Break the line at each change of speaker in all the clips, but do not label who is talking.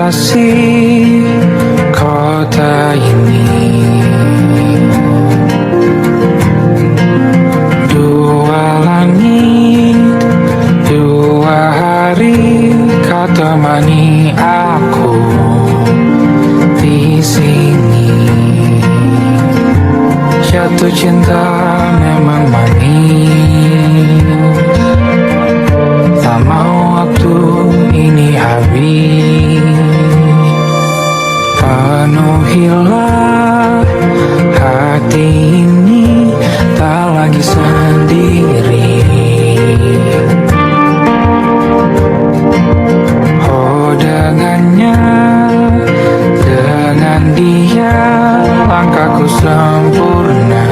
kasih kota ini. Dua langit, dua hari, kau temani aku di sini. Jatuh cinta memang manis, tak mau waktu ini habis. Penuhilah hati ini, tak lagi sendiri. Oh dengannya, dengan dia langkahku sempurna.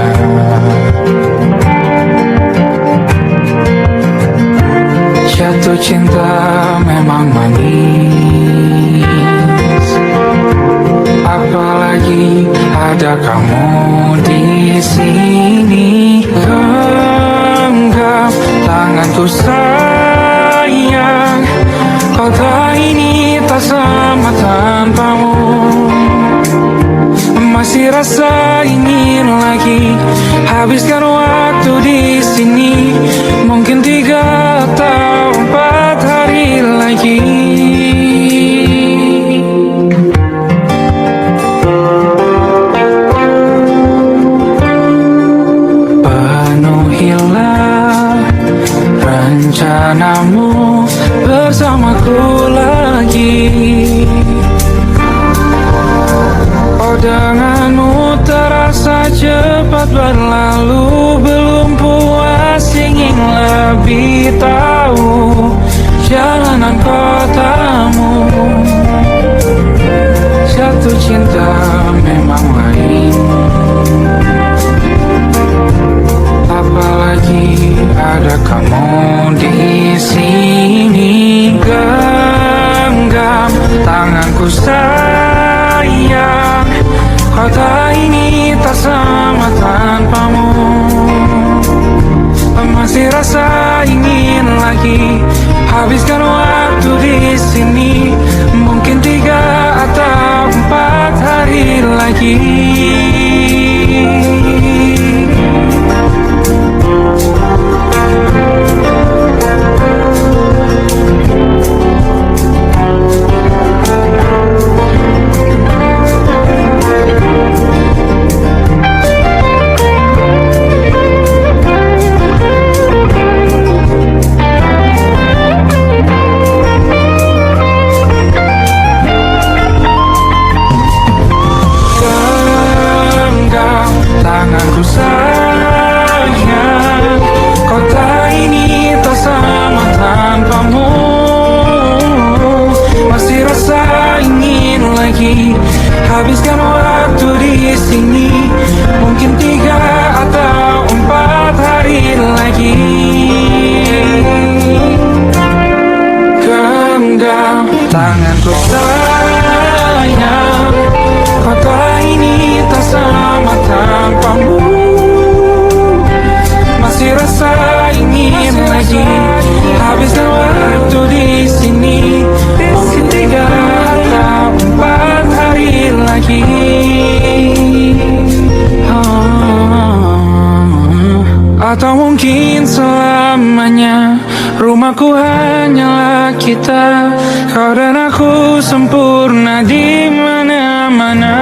Jatuh cinta memang manis, apalagi ada kamu di sini. Genggam tanganku sayang, kota ini tak sama tanpamu. Masih rasa ingin lagi habiskan waktu di sini. Mungkin 3 atau 4 hari lagi. Penuhilah rencanamu bersamaku lagi. Oh denganmu terasa cepat berlalu, belum puas ingin lebih tahu jalanan kotamu. Jatuh cinta memang lain, apalagi ada kamu di sini. Genggam tanganku sayang, kota ini tak sama tanpamu. Masih rasa ingin lagi habiskan waktu di sini. Mungkin 3 atau 4 hari lagi. Tanganku sayang, kota ini tak sama tanpamu. Masih rasa ingin lagi habiskan waktu di sini. Mungkin 3 atau 4 hari lagi. Genggam tanganku sayang, kota ini tak sama tanpamu. Masih rasa ingin lagi habiskan waktu di sini. Mungkin 3 atau 4 hari lagi. Atau mungkin selamanya. Rumahku hanyalah kita, kau dan aku sempurna di mana-mana.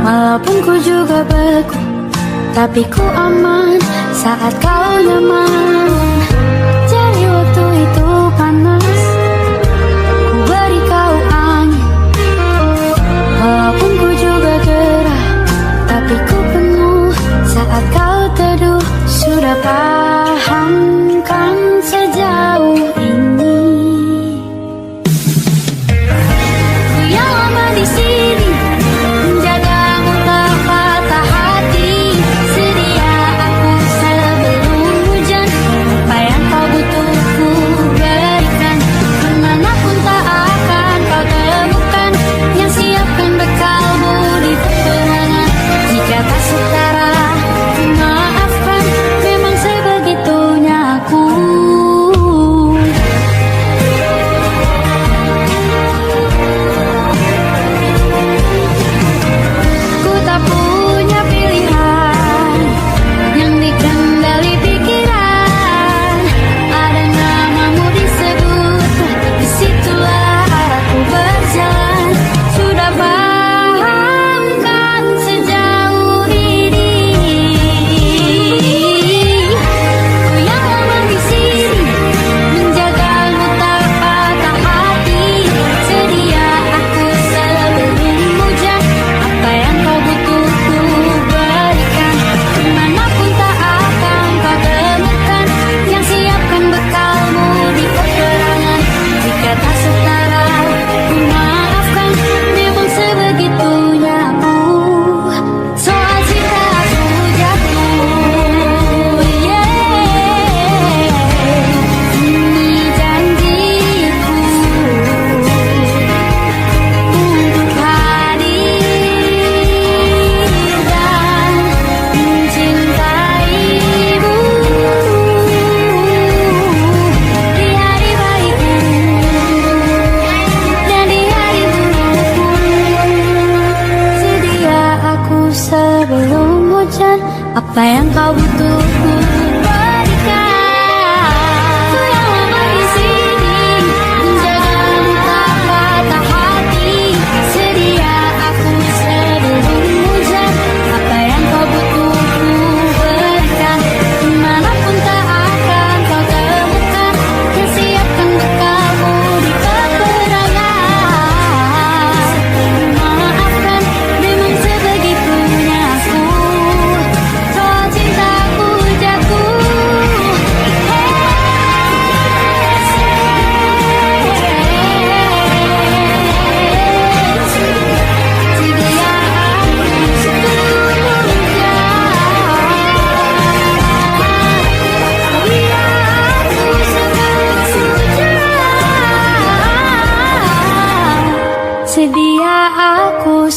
Walaupun ku juga beku, tapi ku aman saat kau nyaman. Jadi waktu itu panas, ku beri kau angin. Walaupun ku juga gerah, tapi ku penuh saat kau teduh. Sudah paham kan sejak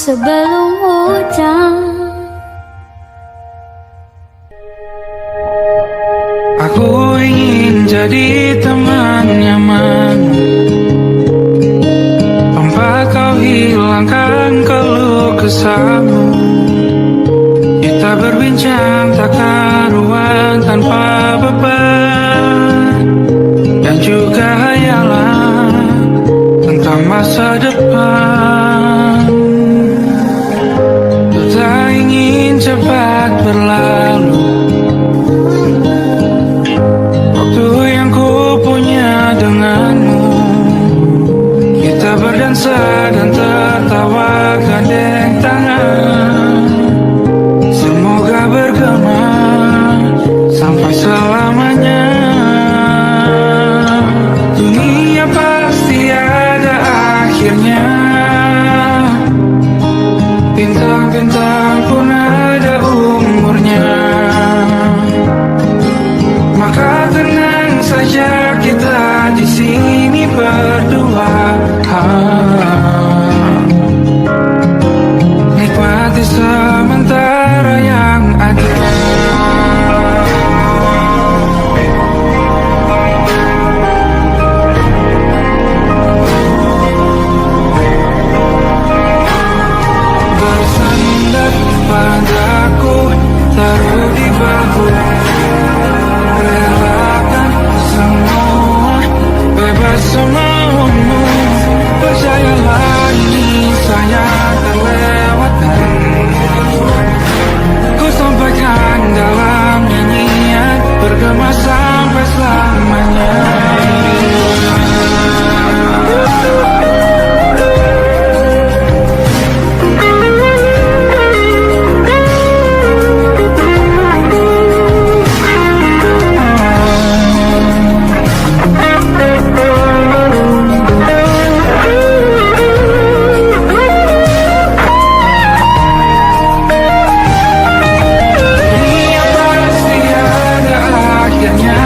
sebelum hujan.
Aku ingin jadi teman nyaman, tempat kau hilangkan keluh kesahmu. Kita berbincang tak karuan tanpa beban, dan juga hayalan tentang masa depan. Ku tak ingin cepat berlalu waktu yang ku punya denganmu. Kita berdansa dan tertawa gandeng tangan, semoga bergema sampai selamanya. Dunia pasti ada akhirnya, bintang-bintang pun ada umurnya. Maka tenang saja kita di sini berdua, nikmati sementara yang ada. Bersandar padaku, taruh di bahu, relakan semua, bebas semaumu. Percayalah ini saya terlewatkan, ku sampaikan dalam nyanyian, bergema sampai selamanya. Dunia pasti ada akhirnya,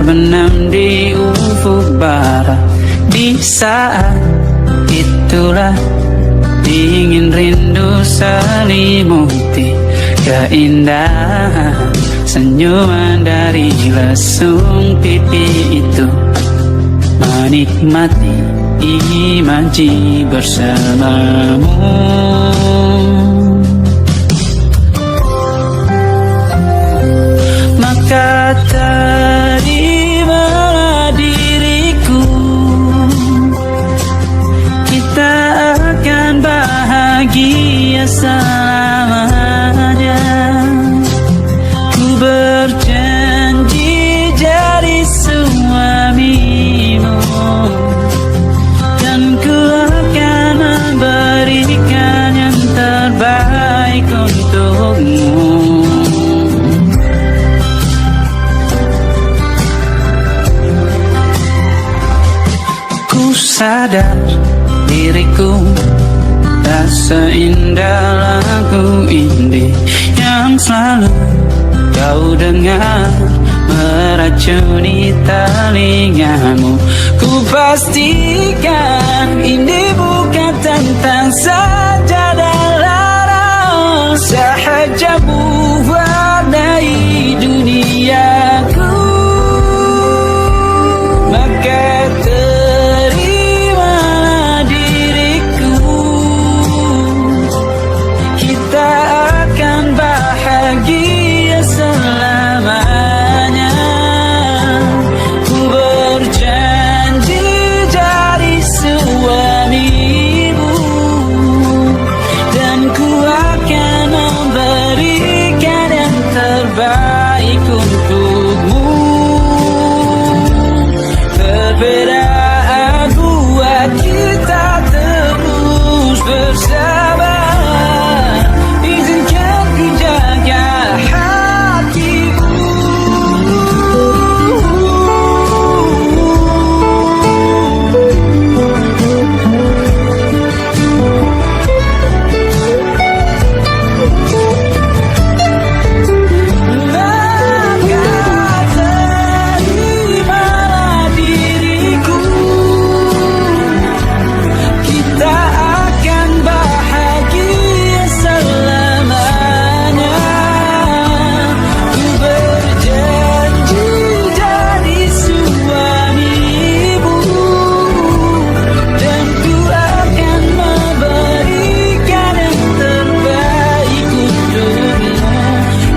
terbenam di ufuk barat. Di saat itulah dingin rindu selimuti keindahan senyuman dari lesung pipi itu. Menikmati imaji bersamamu. Maka terimalah diriku, kita akan bahagia selamanya. Ku berjanji jadi suamimu, dan ku akan memberikan yang terbaik untukmu. Ku sadar diriku tak seindah lagu ini yang selalu kau dengar meracuni telingamu. Ku pastikan ini bukan tentang sajadah lara, sahaja mewarnai duniaku. Maka terimalah diriku, kita akan bahagia selamanya. Ku berjanji jadi suamimu, dan ku akan memberikan yang terbaik untukmu. Perbedaan buat kita terus bersama. Izinkan ku jaga hatiku. Maka terimalah diriku, kita akan bahagia selamanya. Ku berjanji jadi suamimu, dan ku akan memberikan yang terbaik untukmu.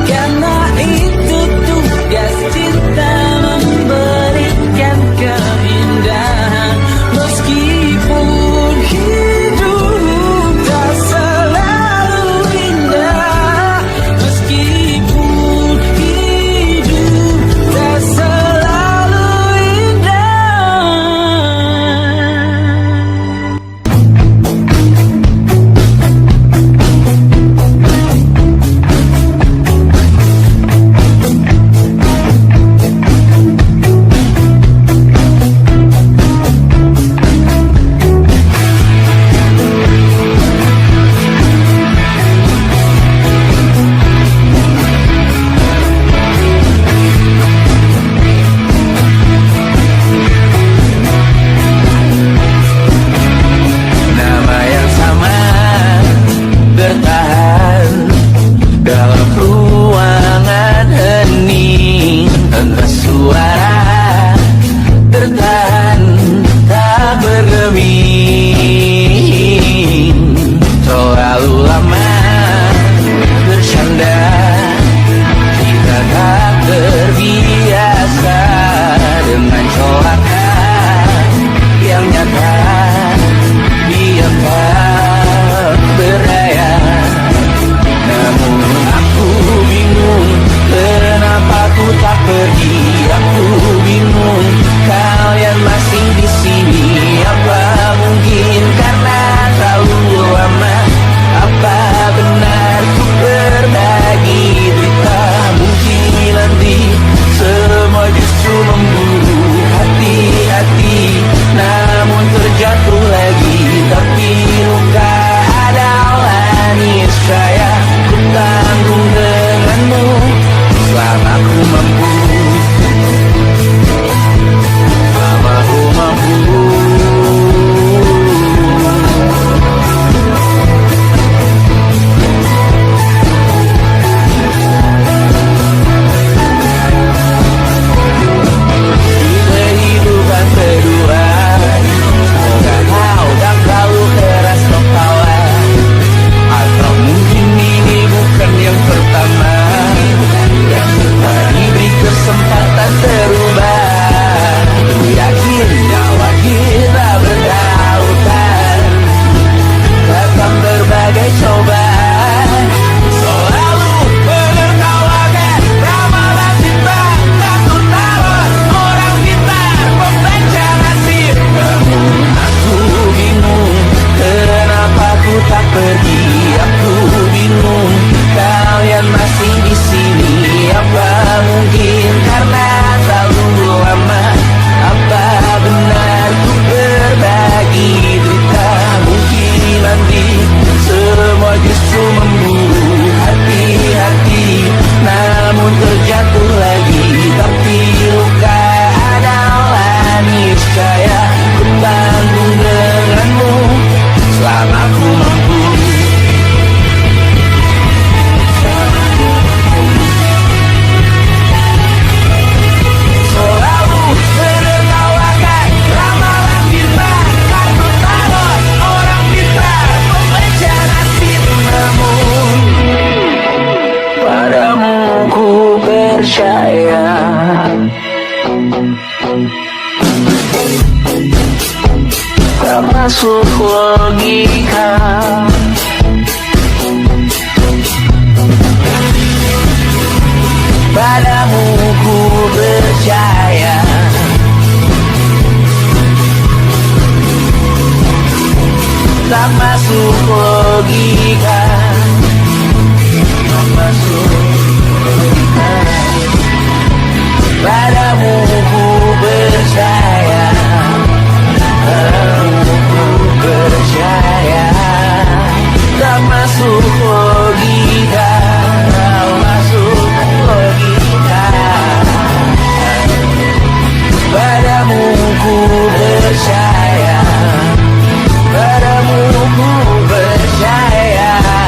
Karena itu tugas cinta, memberikan keindahan. Meskipun hidup tak selalu indah, meskipun hidup tak selalu indah. tak masuk logika. Padamu ku percaya, tak masuk logika, tak masuk logika. Padamu ku percaya, padamu ku percaya, tak masuk logika, tak masuk logika. Padamu ku percaya, padamu ku percaya.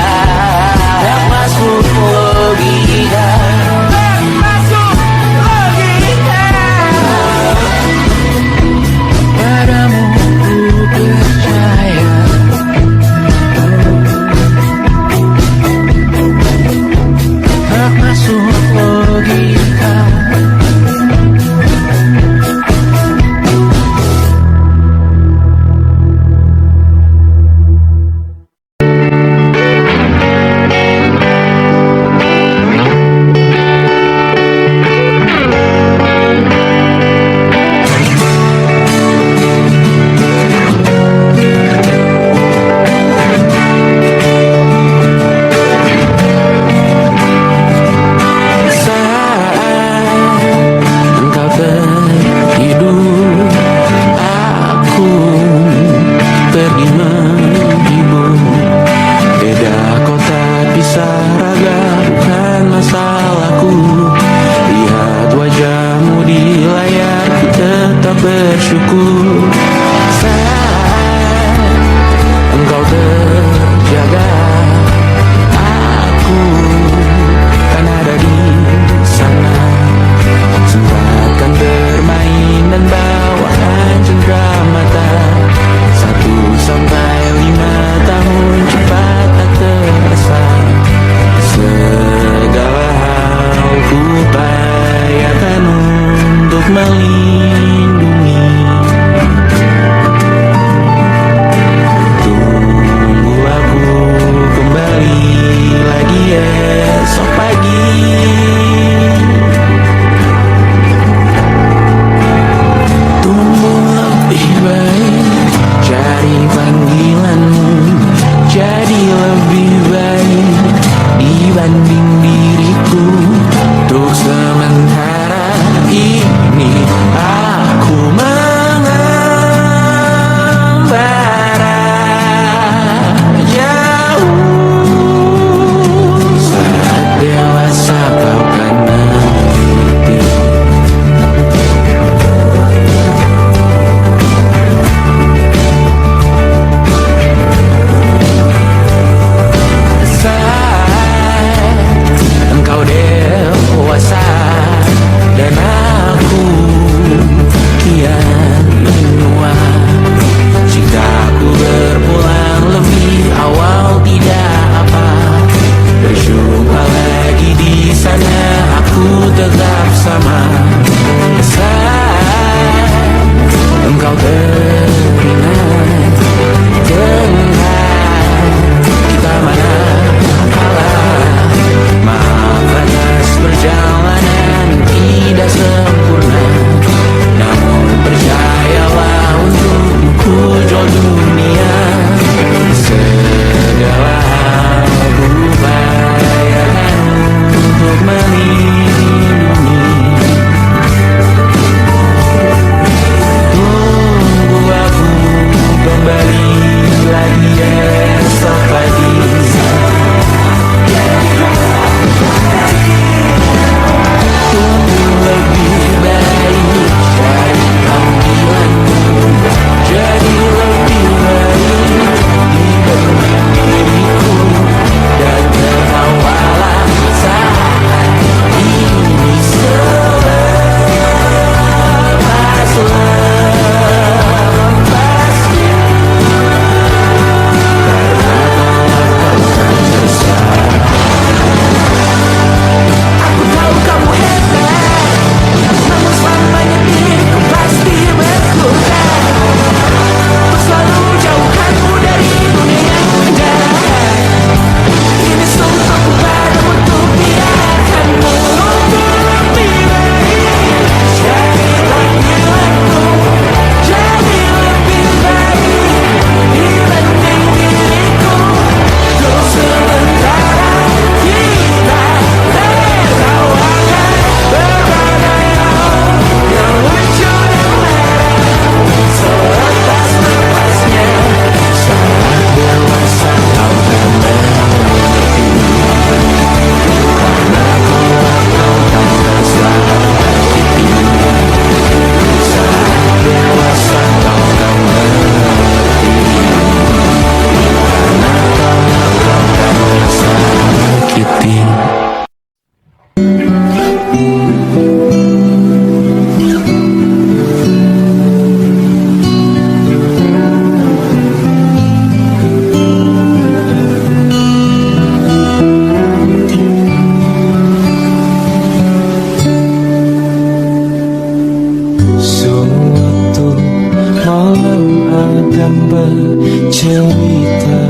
dan bercerita.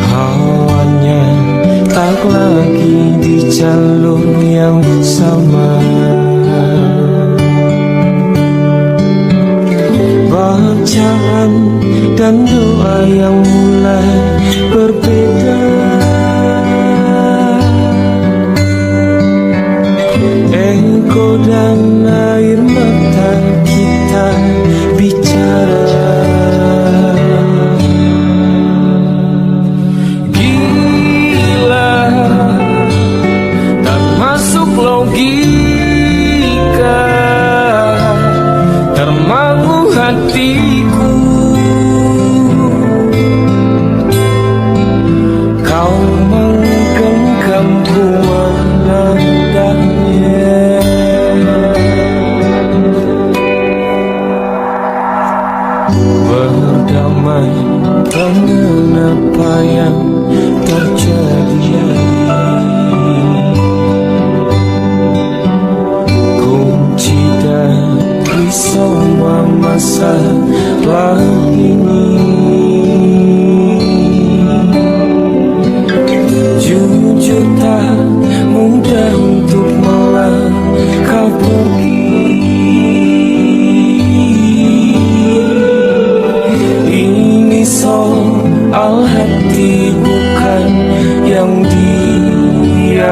Hawanya tak lagi di jalur yang sama. Bacaan dan doa yang mulai berbeda. Ego dan air mata kita bicara. Gila, tak masuk logika, termangu hatiku. Kau menggenggamku menandanya. Berdamai dengan apa yang terjadi. Kunci dari semua masalah ini. Jujur tak mudah untuk melangkah pergi. Ini soal hati bukan yang diyakini.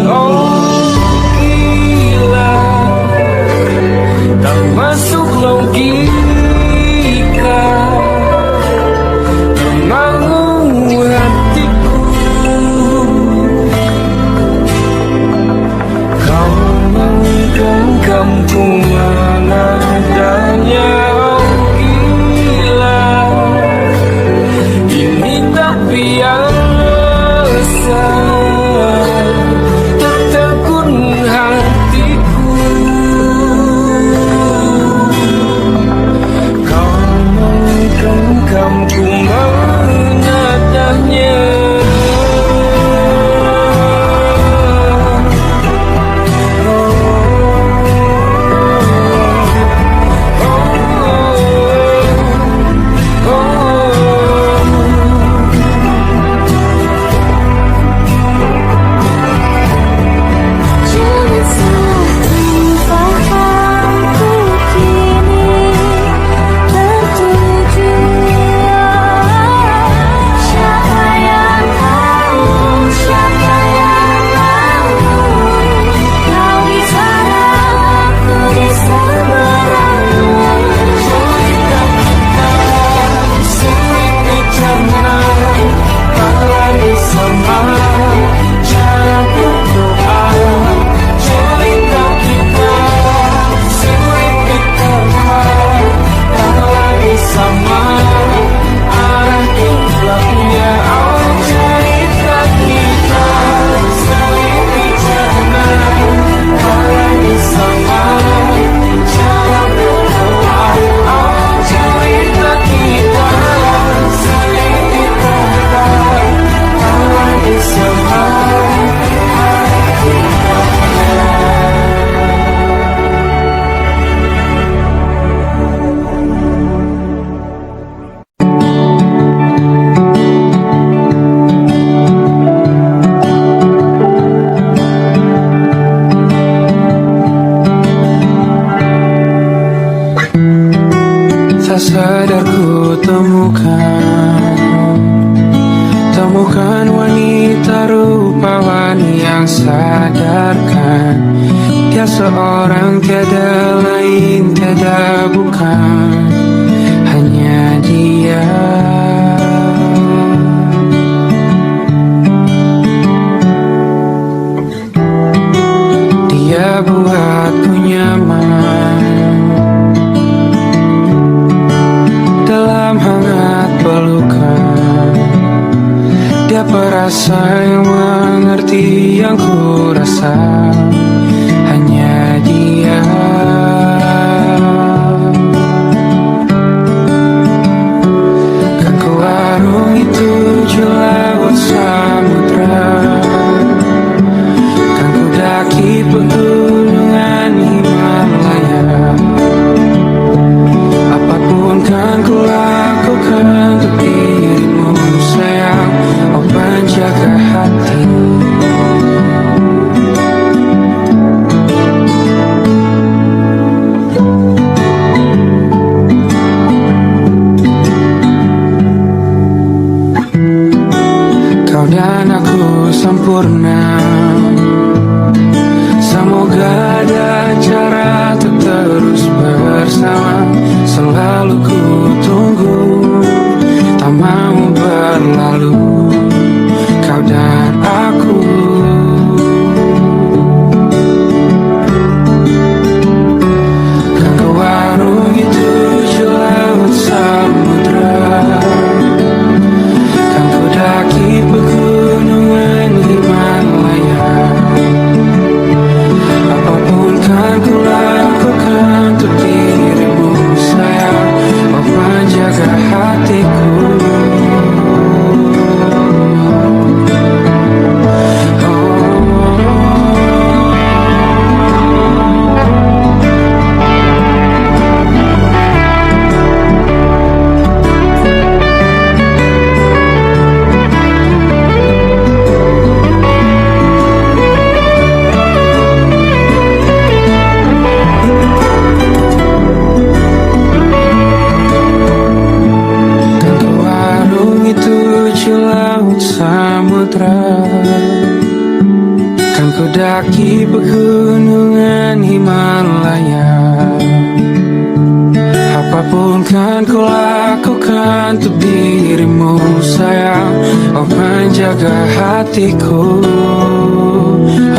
Oh gila, tak masuk logika, termangu hatiku. Kau menggenggamku menadanya. Biasa tertegun hatiku. Kau menggenggamku menadahnya. Tak sadar ku temukan wanita rupawan yang sadarkan dia seorang, tiada lain, tiada bukan, hanya dia. Dia buatku nyaman dalam hangat pelukan. Dia perasa yang mengerti yang ku rasa, hanya dia. Kan ku arungi 7 laut samudra, kan ku daki pegunungan gak ada cara untuk terus bersama. Selalu ku tunggu, tak mau berlalu, kau dan aku. Kan ke warung itu laut samudra, kan ku daki pegunungan Himalaya. Apapun kan ku lakukan untuk dirimu sayang, oh penjaga hatiku. Kan ku daki pegunungan Himalaya. Apapun kan ku lakukan untuk dirimu sayang, oh penjaga hatiku.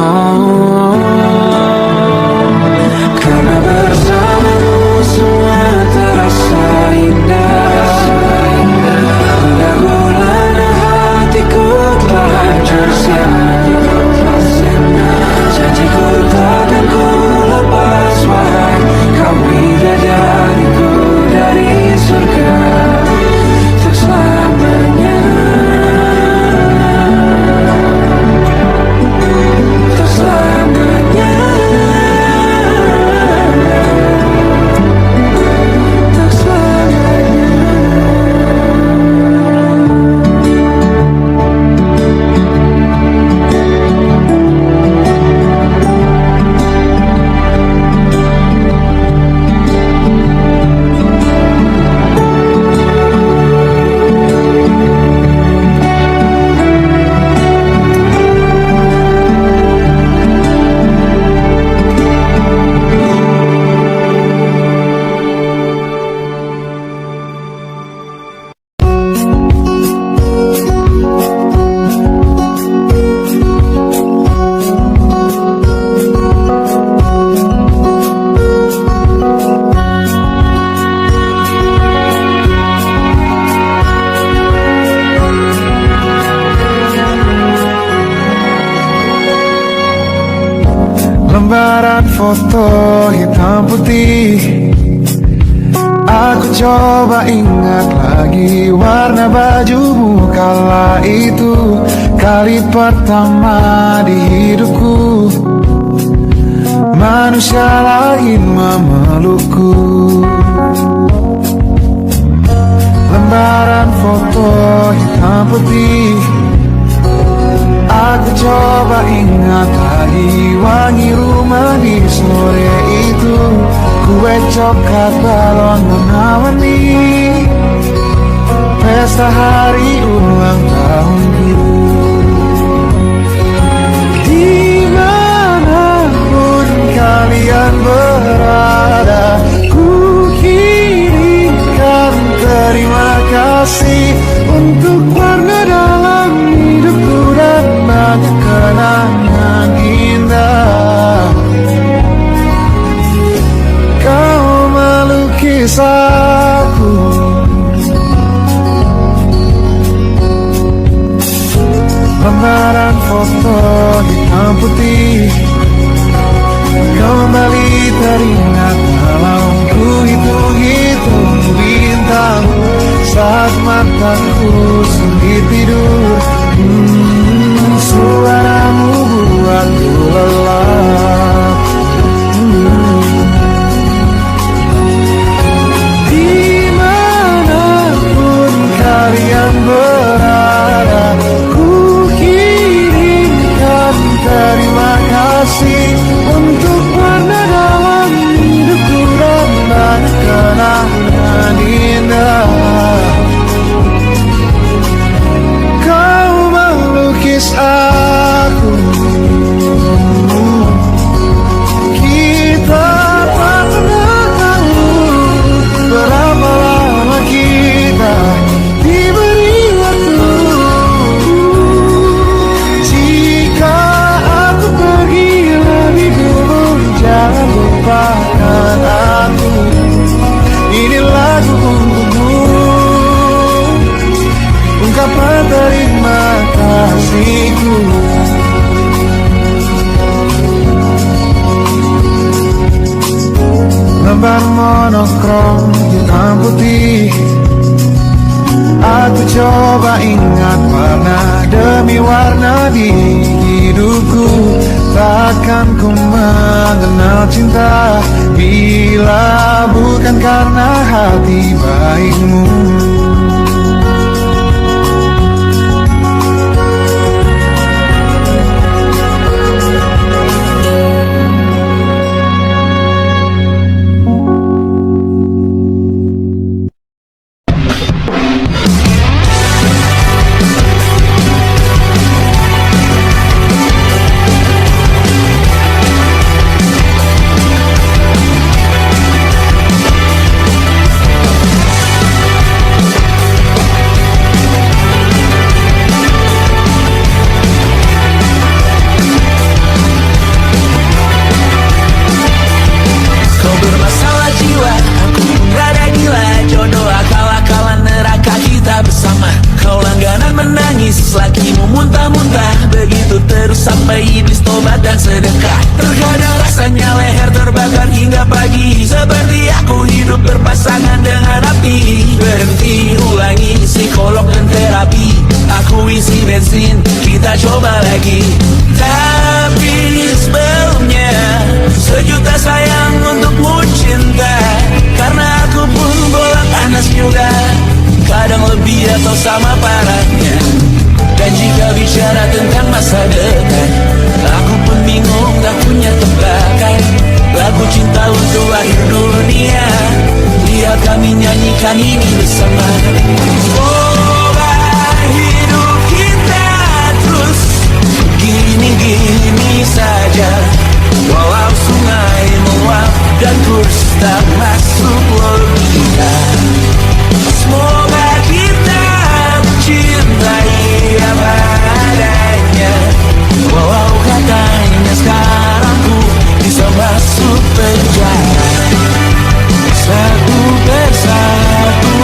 Oh, karena bersamamu semua terasa indah. Gula-gulana hatiku telah hancur sia-sia. Janjiku takkan ku lepas, wahai kau bidadariku dari surga untuk selamanya. Untuk selamanya. Untuk selamanya.
Lembaran foto hitam putih, aku coba ingat lagi warna bajumu kala itu. Kali pertama di hidupku manusia lain memelukku. Lembaran foto hitam putih, aku coba ingat lagi wangi rumah di sore itu. Kue coklat balon warna-warni, pesta hari ulang tahun biru. Dimanapun kalian berada, ku kirimkan terima kasih untuk warna dalam hidupku dan banyak kenangan indah. Kau melukis aku nongkrong hitam putih. Aku coba ingat warna demi warna di hidupku. Takkan ku mengenal cinta bila bukan karena hati baikmu.
Lakimu muntah-muntah, begitu terus sampai iblis tobat dan sedekah. Terkadang rasanya leher terbakar hingga pagi, seperti aku hidup berpasangan dengan api. Berhenti, ulangi psikolog dan terapi. Aku isi bensin, kita coba lagi. Tapi sebelumnya, sejuta sayang untukmu cinta. Karena aku pun bola panas juga, kadang lebih atau sama parahnya. Dan jika bicara tentang masa depan, aku pun bingung tak punya tebakan. Lagu cinta untuk akhir dunia, lihat kami nyanyikan ini bersama. Semoga hidup kita terus gini-gini saja, walau sungai meluap dan kurs tak masuk logika. Semoga kita mencintai apa adanya, walau katanya sekarang ku bisa masuk penjara. Satu persatu,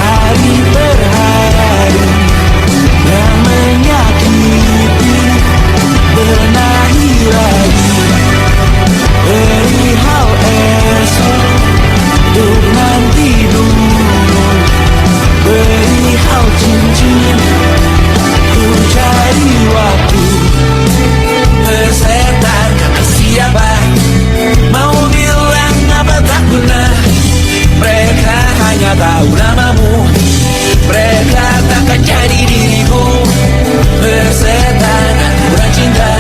hari per hari, yang menyakiti benahi lagi. Perihal esok, untuk nanti dulu. Perihal cincin, ku cari waktu. Persetan kata siapa, mau bilang apa tak guna. Mereka hanya tahu namamu, mereka takkan jadi diriku. Persetan aturan cinta,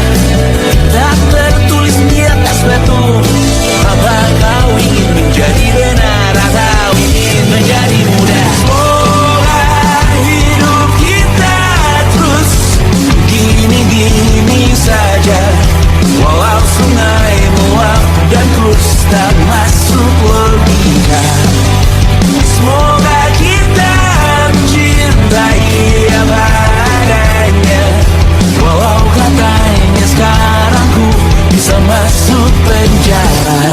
tak tertulis di atas batu. Apa kau ingin menjadi benar atau ingin menjadi muda? Semoga hidup kita terus gini-gini saja, walau sungai meluap dan kurs tak masuk logika. Semoga kita mencintai apa adanya, walau katanya sekarang ku bisa masuk penjara.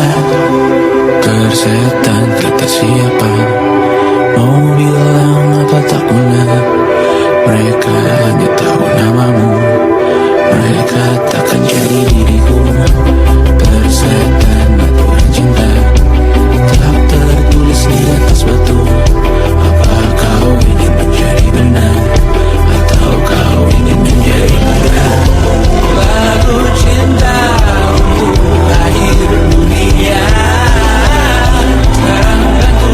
Persetan kata siapa, mau bilang apa tak guna. Mereka hanya tahu namamu, mereka takkan jadi diriku. Persetan aturan cinta, tak tertulis di atas batu. Apa kau ingin menjadi benar, atau kau ingin menjadi muda? Lagu cinta untuk akhir dunia, sekarang kan ku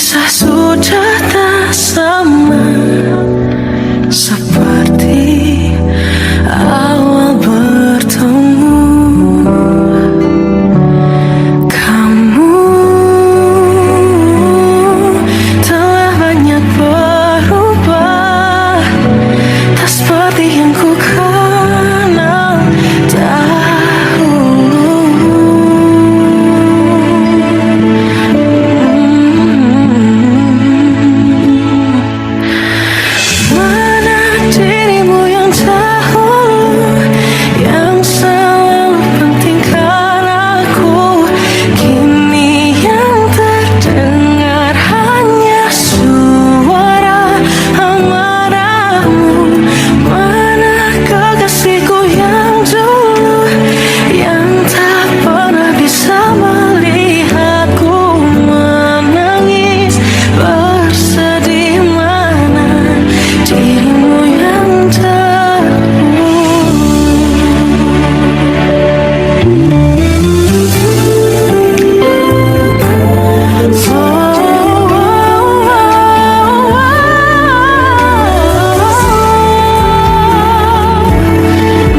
Kisah sudah tak sama seperti awal bertemu. Kamu telah banyak berubah, tak seperti yang ku kenal dahulu. Mana dirimu yang dahulu, yang selalu pentingkan aku, kini yang terdengar hanya suara amarahmu. Mana kekasihku yang dulu, yang tak pernah bisa melihatku menangis bersedih. Mana dirimu yang dahulu.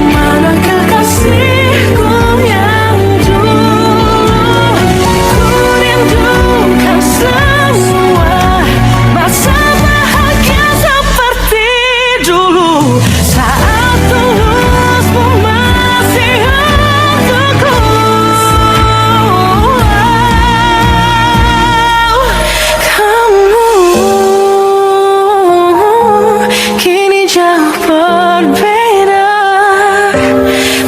Mana kekasihku yang dulu, ku rindukan semua masa bahagia seperti dulu, saat tulusmu masih untukku. Kamu kini jauh berbeda,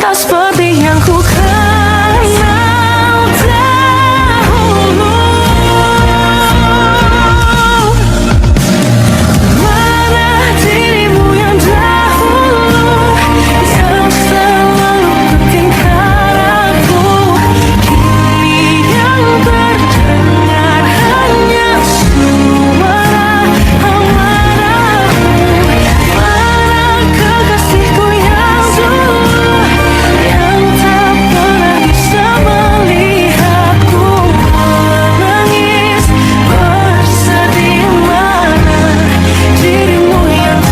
tak seperti yang ku kenal dahulu. Mana dirimu yang dahulu, yang selalu pentingkan aku, kini yang terdengar hanya suara amarahmu. Mana kekasihku yang dulu, yang tak pernah bisa melihatku menangis bersedih. Mana dirimu yang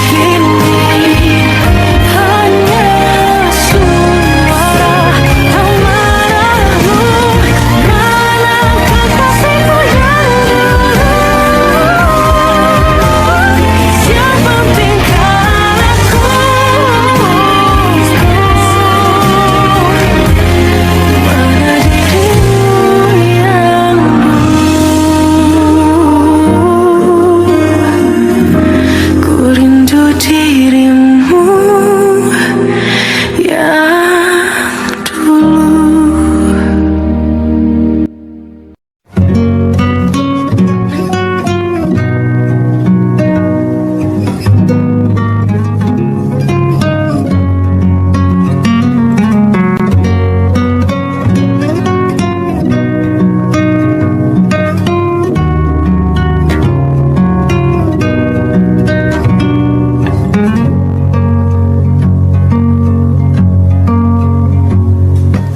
kini hanya suara amarahmu. Mana kekasihku yang dulu, yang pentingkan aku, mana dirimu yang dulu. Ku rindu dirimu yang dulu.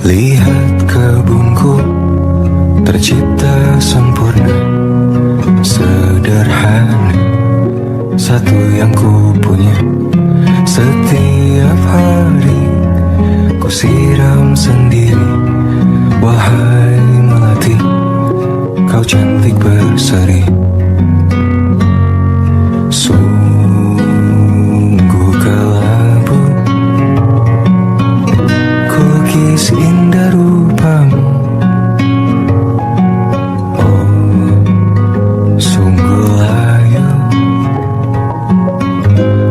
Lihat kebunku tercipta sempurna, sederhana, satu yang ku punya. Setiap hari ku siram sendiri. Wahai melati, kau cantik berseri. Sungguh kelabu kulukis indah rupamu. Oh, sungguh layu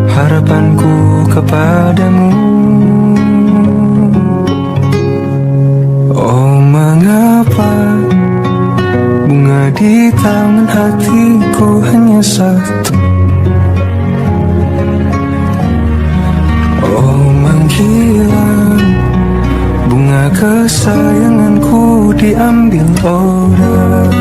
harapanku kepadamu. Oh, mengapa bunga di tangan hatiku hanya satu? Oh, menghilang bunga kesayanganku diambil orang.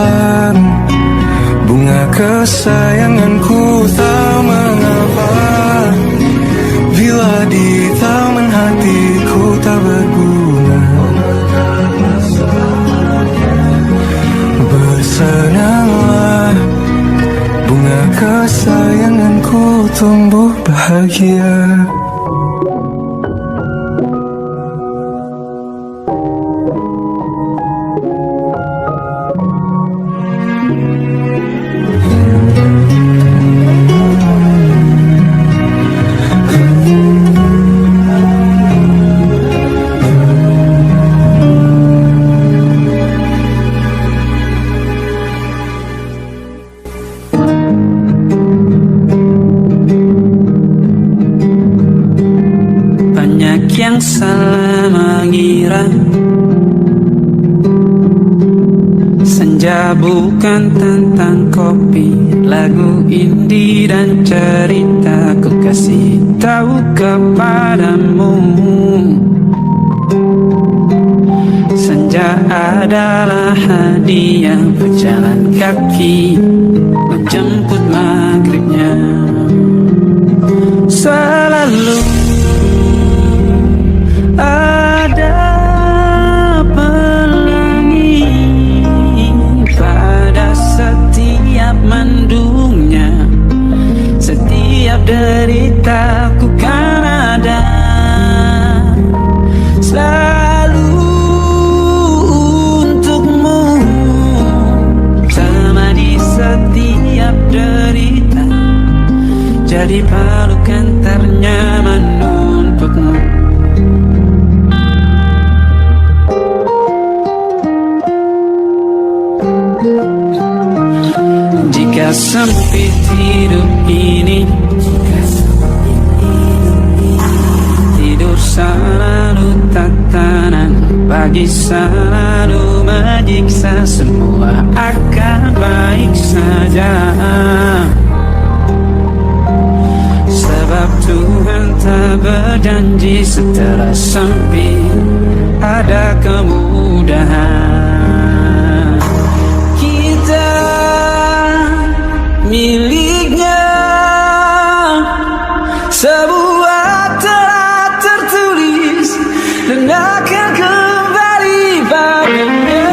hilang. Bunga kesayanganku tak mengapa bila di taman hatiku tak berbunga. Bersenanglah, bunga kesayanganku tumbuh bahagia. Banyak yang salah mengira senja bukan tentang kopi, lagu indie dan cerita. Ku kasih tahu kepadamu, senja adalah hadiah berjalan kaki menjemput maghribnya. Selalu ada pelangi pada setiap mendungnya. Setiap deritaku kan ada selalu untukmu. Temani setiap derita, jadi pelukan ternyaman untukmu. Jika sempit hidup ini, tidur selalu tatanan, pagi selalu menyiksa, semua akan baik saja. Sebab Tuhan tak berjanji setelah sempit ada kemudahan. Kita miliknya sebuah telah tertulis dan akan kembali padanya.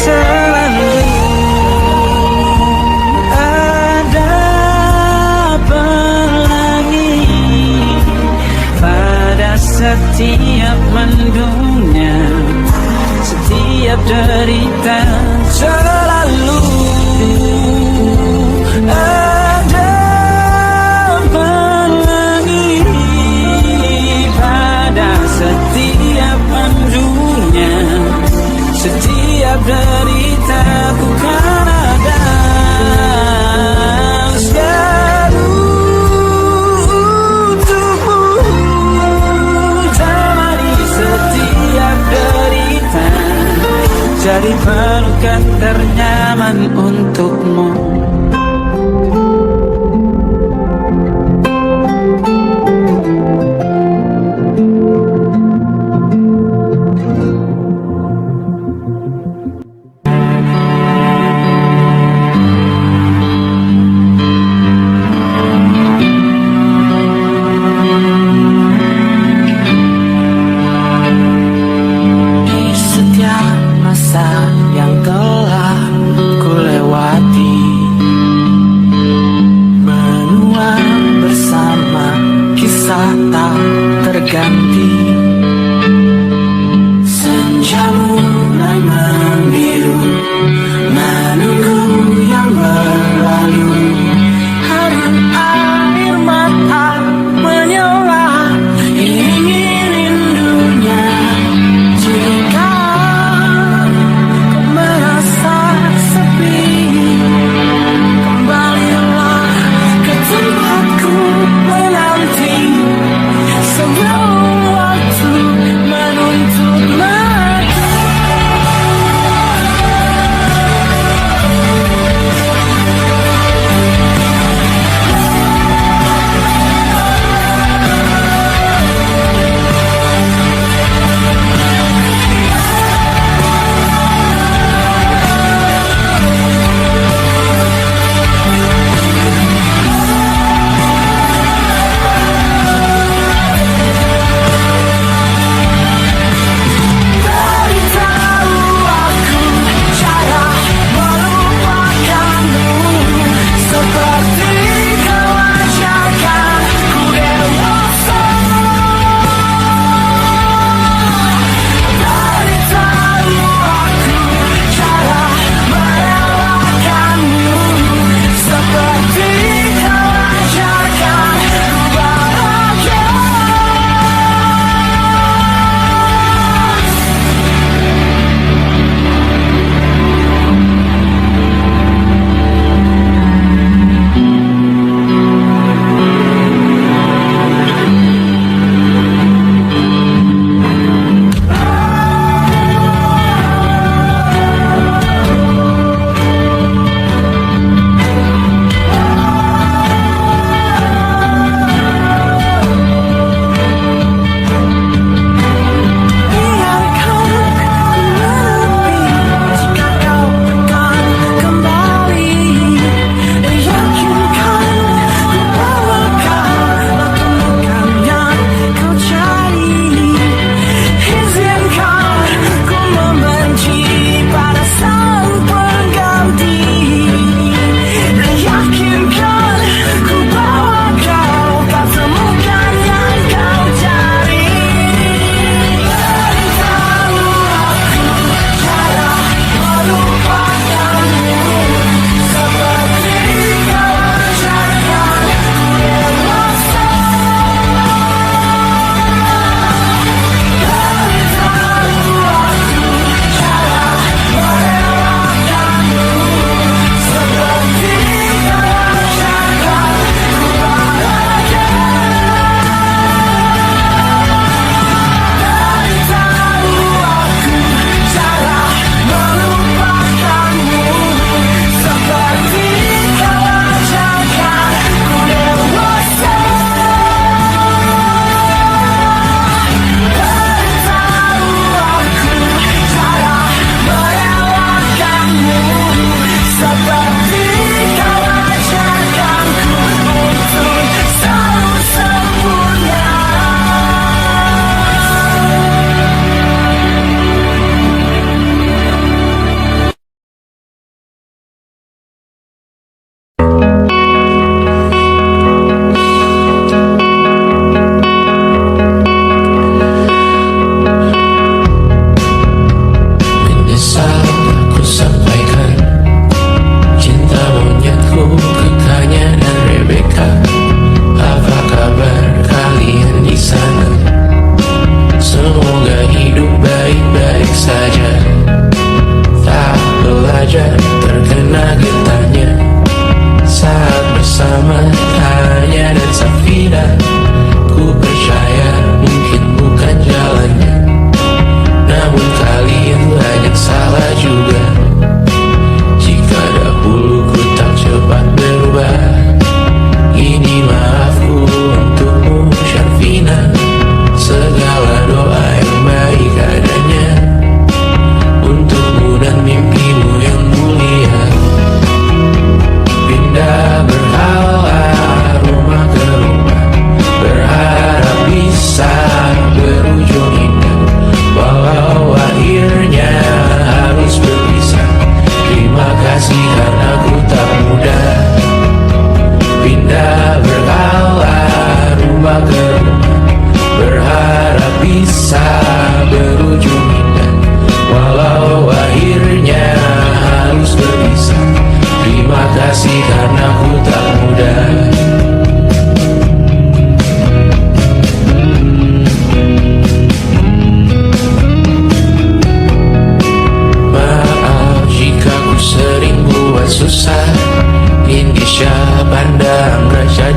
Selalu ada pelangi pada setiap mendungnya, setiap derita. Selalu ada pelangi pada setiap mendungnya, setiap derita ku kan ada selalu untukmu. Temani setiap derita, jadi pelukan ternyaman untukmu. Di setiap masa yang telah ku lewati,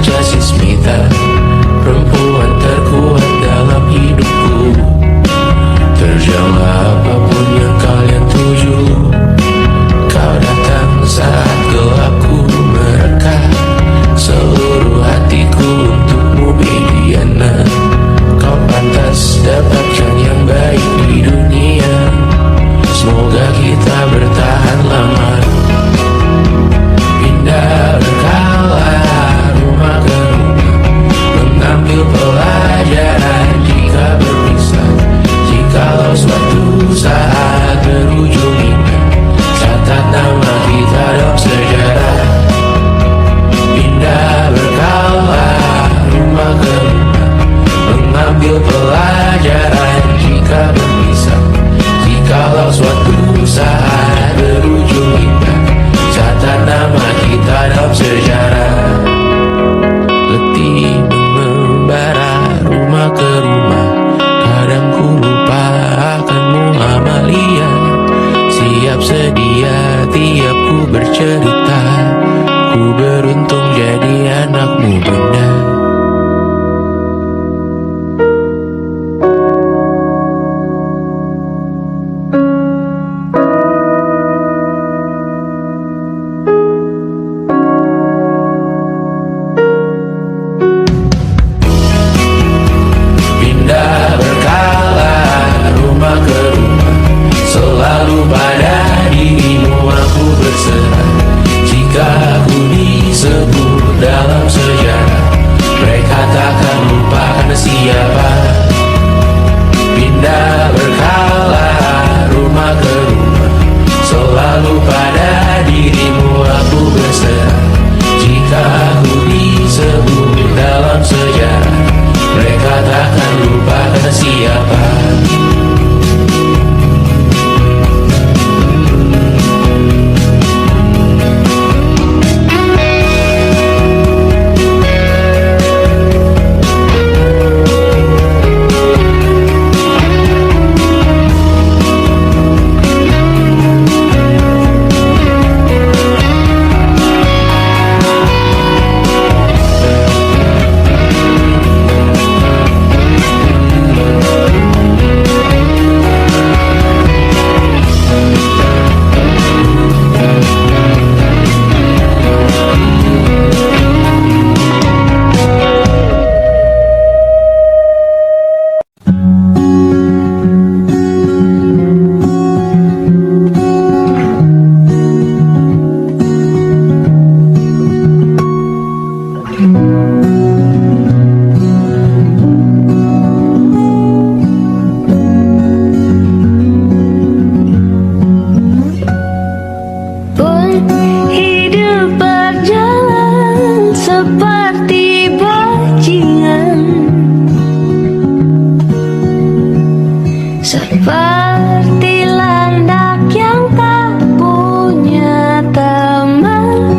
Jasmine Smita, perempuan terkuat dalam hidupku. Terjanglah apapun yang kalian tuju, kau datang saat gelapku mereka. Seluruh hatiku untukmu Mediana. Kau pantas dapatkan yang baik di dunia. Semoga kita bertahan lama. Pindah berkala rumah ke rumah, mengambil pelajaran jika berpisah. Jikalau suatu saat berujung indah, catat nama kita dalam sejarah. Pindah berkala rumah ke rumah, mengambil pelajaran jika berpisah. Jikalau suatu saat berujung indah, catat nama kita dalam sejarah. Letih mengembara rumah ke rumah, kadang ku lupa akanmu Amalia. Siap sedia tiap ku bercerita, ku beruntung jadi anakmu bunda. Pindah berkala rumah ke rumah, selalu pada dirimu aku berserah. Jika aku disebut dalam sejarah, mereka takkan lupakan siapa. Pindah berkala rumah ke rumah, selalu pada dirimu aku berserah. Jika aku disebut dalam sejarah, mereka takkan lupakan siapa.
Hidup berjalan seperti bajingan, seperti landak yang tak punya teman.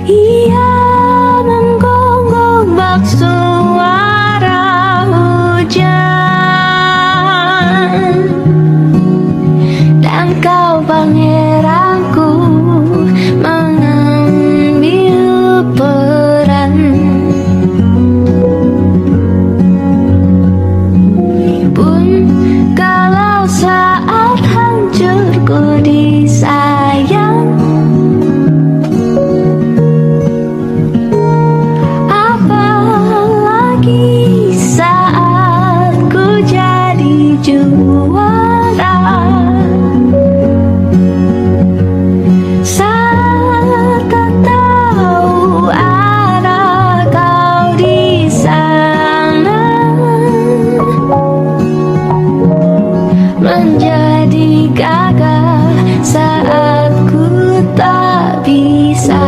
Ia menggonggong bak suara hujan, dan kau pangeranku mengambil peran. Pun kalau saat hancurku disayang, apalagi saat ku jadi juara. Saat tak tahu arah kau di sana, menjadi gagah saat ku tak bisa.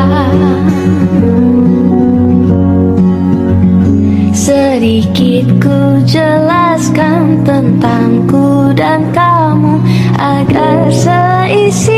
Sedikit ku jelaskan tentangku dan kamu agar seisi